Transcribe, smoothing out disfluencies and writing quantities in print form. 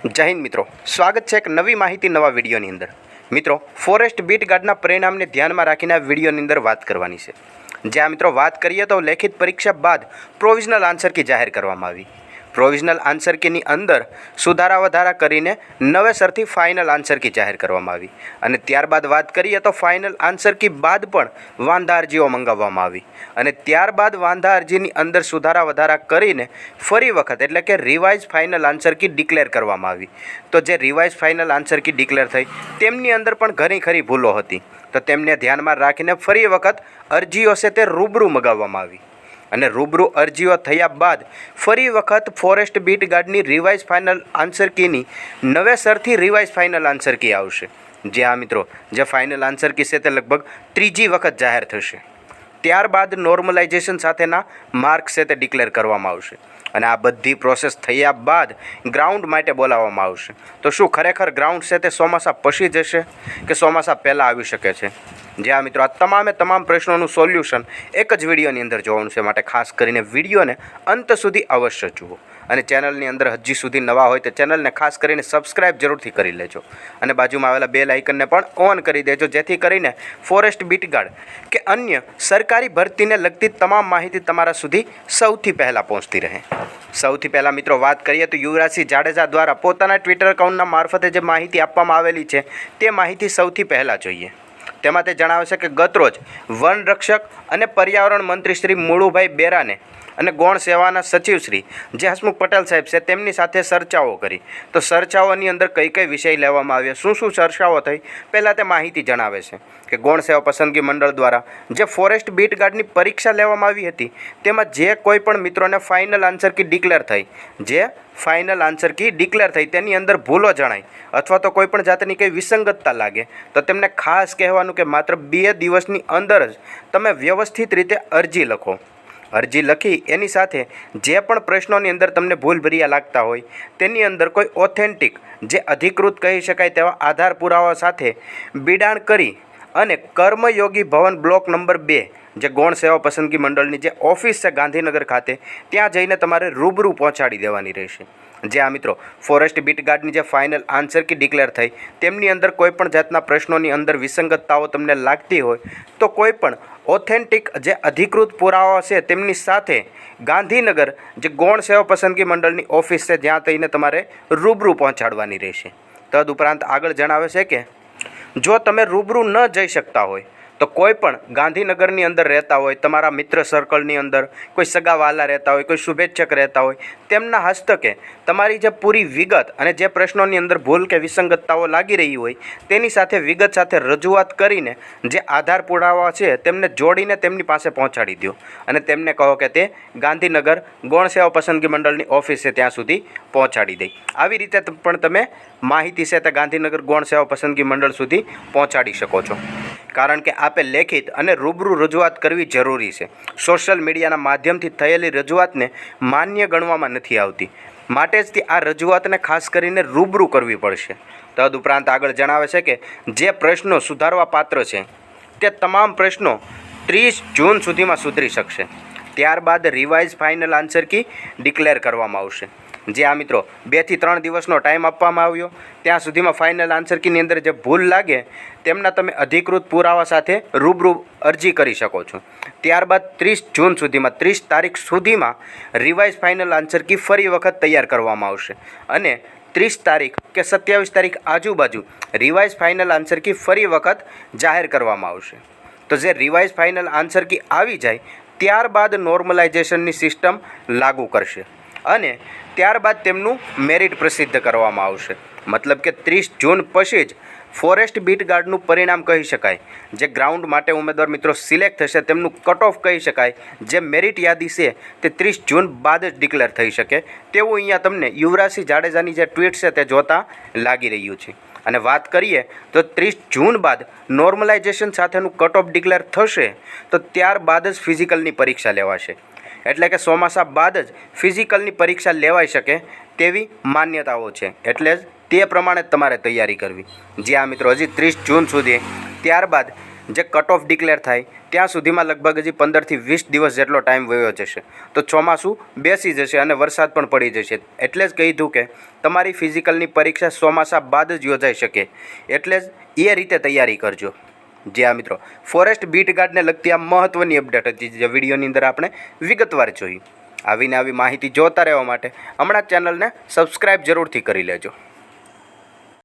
જય હિન્દ મિત્રો, સ્વાગત છે એક નવી માહિતી નવા વિડીયોની અંદર। મિત્રો, ફોરેસ્ટ બીટ ગાર્ડના પરિણામને ધ્યાનમાં રાખીને આ વિડીયોની અંદર વાત કરવાની છે। જ્યાં મિત્રો વાત કરીએ તો લેખિત પરીક્ષા બાદ પ્રોવિઝનલ આન્સર કી જાહેર કરવામાં આવી। પ્રોવિઝનલ આન્સર કીની અંદર સુધારા વધારા કરીને નવેસરથી ફાઇનલ આન્સર કી જાહેર કરવામાં આવી અને ત્યારબાદ વાત કરીએ તો ફાઇનલ આન્સર કી બાદ પણ વાંધા અરજીઓ મંગાવવામાં આવી અને ત્યારબાદ વાંધા અરજીની અંદર સુધારા વધારા કરીને ફરી વખત એટલે કે revise final answer key declare કરવામાં આવી। તો જે revise final answer key declare થઈ તેમની અંદર પણ ઘણી ખરી ભૂલો હતી, તો તેમને ધ્યાનમાં રાખીને ફરી વખત અરજીઓ છે તે રૂબરૂ મંગાવવામાં આવી અને રૂબરૂ અરજીઓ થયા બાદ ફરી વખત ફોરેસ્ટ બીટ ગાર્ડની રિવાઇઝ ફાઇનલ આન્સર કીની નવેસરથી રિવાઇઝ ફાઇનલ આન્સર કી આવશે। જે આ મિત્રો જે ફાઇનલ આન્સર કી છે તે લગભગ ત્રીજી વખત જાહેર થશે। ત્યારબાદ નોર્મલાઇઝેશન સાથેના માર્ક્સ છે તે ડિક્લેર કરવામાં આવશે અને આ બધી પ્રોસેસ થયા બાદ ગ્રાઉન્ડ માટે બોલાવવામાં આવશે। તો શું ખરેખર ગ્રાઉન્ડ છે તે ચોમાસા પછી જશે કે ચોમાસા પહેલાં આવી શકે છે? જ્યાં મિત્રો આ તમામ પ્રશ્નોનું સોલ્યુશન એક જ વિડીયોની અંદર જોવાનું છે, માટે ખાસ કરીને વિડીયોને અંત સુધી અવશ્ય જુઓ અને ચેનલની અંદર હજી સુધી નવા હોય તો ચેનલને ખાસ કરીને સબસ્ક્રાઇબ જરૂરથી કરી લેજો અને બાજુમાં આવેલા બેલ આઇકનને પણ ઓન કરી દેજો, જેથી કરીને ફોરેસ્ટ બીટ ગાર્ડ કે અન્ય સરકારી ભરતીને લગતી તમામ માહિતી તમારા સુધી સૌથી પહેલાં પહોંચતી રહે। સૌથી પહેલાં મિત્રો વાત કરીએ તો યુવરાજસિંહ જાડેજા દ્વારા પોતાના ટ્વિટર એકાઉન્ટના મારફતે જે માહિતી આપવામાં આવેલી છે તે માહિતી સૌથી પહેલાં જોઈએ। તેમાં તે જણાવે છે કે ગતરોજ વન રક્ષક અને પર્યાવરણ મંત્રી શ્રી મુળુભાઈ બેરાને અને ગૌણ સેવાના સચિવ શ્રી જે હસમુખ પટેલ સાહેબ છે તેમની સાથે ચર્ચાઓ કરી। તો ચર્ચાઓની અંદર કઈ કઈ વિષય લેવામાં આવ્યા, શું ચર્ચાઓ થઈ, પહેલાં તે માહિતી જણાવે છે કે ગૌણ સેવા પસંદગી મંડળ દ્વારા જે ફોરેસ્ટ બીટ ગાર્ડની પરીક્ષા લેવામાં આવી હતી તેમાં જે કોઈ પણ મિત્રોને ફાઇનલ આન્સર કી ડિક્લેર થઈ તેની અંદર ભૂલો જણાય અથવા તો કોઈ પણ જાતની કંઈ વિસંગતતા લાગે તો તેમને ખાસ કહેવાનું કે માત્ર 2 દિવસની અંદર જ તમે વ્યવસ્થિત રીતે અરજી લખો। અરજી લખી એની સાથે જે પણ પ્રશ્નોની અંદર તમને ભૂલભર્યા લાગતા હોય તેની અંદર કોઈ ઓથેન્ટિક જે અધિકૃત કહી શકાય તેવા આધાર પુરાવા સાથે બિડાણ કરી અને કર્મયોગી ભવન બ્લોક નંબર 2 જે ગૌણ સેવા પસંદગી મંડળની જે ઓફિસ છે ગાંધીનગર ખાતે ત્યાં જઈને તમારે રૂબરૂ પહોંચાડી દેવાની રહેશે। જે આ મિત્રો ફોરેસ્ટ બીટ ગાર્ડની જે ફાઇનલ આન્સર કી ડિક્લેર થઈ તેમની અંદર કોઈપણ જાતના પ્રશ્નોની અંદર વિસંગતતાઓ તમને લાગતી હોય તો કોઈપણ ઓથેન્ટિક જે અધિકૃત પુરાવા છે તેમની સાથે ગાંધીનગર જે ગૌણ સેવા પસંદગી મંડળની ઓફિસ છે જ્યાં થઈને તમારે રૂબરૂ પહોંચાડવાની રહેશે। તદુપરાંત આગળ જણાવે છે કે જો તમે રૂબરૂ ન જઈ શકતા હોય તો કોઈ પણ ગાંધીનગરની અંદર રહેતા હોય, તમારા મિત્ર સર્કલની અંદર કોઈ સગાવાલા રહેતા હોય, કોઈ શુભેચ્છક રહેતા હોય, તેમના હસ્તકે તમારી જે પૂરી વિગત અને જે પ્રશ્નોની અંદર ભૂલ કે વિસંગતતાઓ લાગી રહી હોય તેની સાથે વિગત સાથે રજૂઆત કરીને જે આધાર પુરાવા છે તેમને જોડીને તેમની પાસે પહોંચાડી દો અને તેમને કહો કે તે ગાંધીનગર ગૌણ સેવા પસંદગી મંડળની ઓફિસ છે ત્યાં સુધી પહોંચાડી દે। આવી રીતે પણ તમે માહિતી છે તે ગાંધીનગર ગૌણ સેવા પસંદગી મંડળ સુધી પહોંચાડી શકો છો, કારણ કે આપે લેખિત અને રૂબરૂ રજૂઆત કરવી જરૂરી છે। સોશિયલ મીડિયાના માધ્યમથી થયેલી રજૂઆતને માન્ય ગણવામાં નથી આવતી, માટે જ આ રજૂઆતને ખાસ કરીને રૂબરૂ કરવી પડશે। તદુપરાંત આગળ જણાવે છે કે જે પ્રશ્નો સુધારવા પાત્ર છે તે તમામ પ્રશ્નો 30 જૂન સુધીમાં સુધરી શકશે। ત્યારબાદ revise final answer key declare કરવામાં આવશે। જે આ મિત્રો 2 થી 3 દિવસનો ટાઈમ આપવામાં આવ્યો, ત્યાં સુધીમાં ફાઇનલ આન્સર કીની અંદર જે ભૂલ લાગે તેમના તમે અધિકૃત પુરાવા સાથે રૂબરૂ અરજી કરી શકો છો। ત્યારબાદ 30 જૂન સુધીમાં 30 તારીખ સુધીમાં રિવાઇઝ ફાઇનલ આન્સર કી ફરી વખત તૈયાર કરવામાં આવશે અને 30 તારીખ કે 27 તારીખ આજુબાજુ રિવાઇઝ ફાઇનલ આન્સર કી ફરી વખત જાહેર કરવામાં આવશે। તો જે રિવાઇઝ ફાઇનલ આન્સર કી આવી જાય ત્યારબાદ નોર્મલાઇઝેશનની સિસ્ટમ લાગુ કરશે અને ત્યારબાદ તેમનું મેરિટ પ્રસિદ્ધ કરવામાં આવશે। મતલબ કે 30 જૂન પછી જ ફોરેસ્ટ બીટ ગાર્ડનું પરિણામ કહી શકાય, જે ગ્રાઉન્ડ માટે ઉમેદવાર મિત્રો સિલેક્ટ થશે તેમનું કટ ઓફ કહી શકાય, જે મેરિટ યાદી છે તે 30 જૂન બાદ જ ડિક્લેર થઈ શકે તેવું અહીંયા તમને યુવરાજસિંહ જાડેજાની જે ટ્વીટ છે તે જોતાં લાગી રહ્યું છે। અને વાત કરીએ તો 30 જૂન બાદ નોર્મલાઇઝેશન સાથેનું કટ ઓફ ડિક્લેર થશે તો ત્યારબાદ જ ફિઝિકલની પરીક્ષા લેવાશે, એટલે કે ચોમાસા બાદ જ ફિઝિકલની પરીક્ષા લેવાઈ શકે તેવી માન્યતાઓ છે, એટલે જ તે પ્રમાણે તમારે તૈયારી કરવી। જે આ મિત્રો હજી 30 જૂન સુધી ત્યારબાદ જે કટ ઓફ ડિક્લેર થાય ત્યાં સુધીમાં લગભગ હજી 15થી 20 દિવસ જેટલો ટાઈમ વયો જશે. તો ચોમાસું બેસી જશે અને વરસાદ પણ પડી જશે. એટલે જ કીધું કે તમારી ફિઝિકલની પરીક્ષા ચોમાસા બાદ જ યોજાઈ શકે. એટલે જ એ રીતે તૈયારી કરજો. જે આ મિત્રો ફોરેસ્ટ બીટ ગાર્ડને લગતી આ મહત્ત્વની અપડેટ હતી, જે વિડીયોની અંદર આપણે વિગતવાર જોઈ. આવીને આવી માહિતી જોતા રહેવા માટે હમણાં ચેનલને સબસ્ક્રાઈબ જરૂરથી કરી લેજો.